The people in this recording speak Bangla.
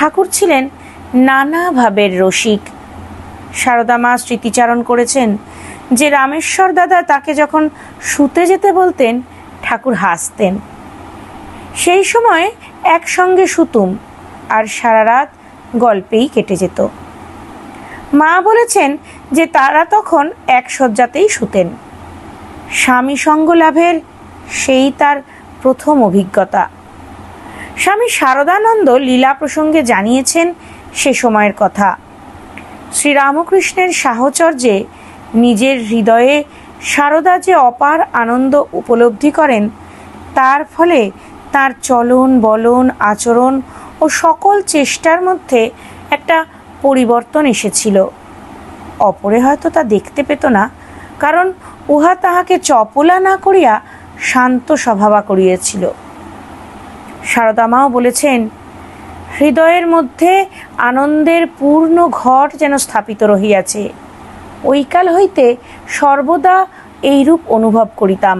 ঠাকুর ছিলেন নানা ভাবের রসিক। সারদা মা স্মৃতিচারণ করেছেন যে রামেশ্বর দাদা তাকে যখন শুতে যেতে বলতেন ঠাকুর হাসতেন। সেই সময় একসঙ্গে শুতুম আর সারা রাত গল্পেই কেটে যেত। মা বলেছেন যে তারা তখন এক শয্যাতেই শুতেন। স্বামী সঙ্গ লাভের সেই তার প্রথম অভিজ্ঞতা। স্বামী শারদানন্দ লীলা প্রসঙ্গে জানিয়েছেন সে সময়ের কথা। শ্রীরামকৃষ্ণের সাহচর্যে নিজের হৃদয়ে সারদা যে অপার আনন্দ উপলব্ধি করেন, তার ফলে তার চলন বলন আচরণ ও সকল চেষ্টার মধ্যে একটা পরিবর্তন এসেছিল। অপরে হয়তো তা দেখতে পেত না, কারণ উহা তাহাকে চপলা না করিয়া শান্ত স্বভাবা করিয়েছিল। সারদা মাও বলেছেন, হৃদয়ের মধ্যে আনন্দের পূর্ণ ঘর যেন স্থাপিত রহিয়াছে। ওইকাল হইতে সর্বদা এইরূপ অনুভব করিতাম।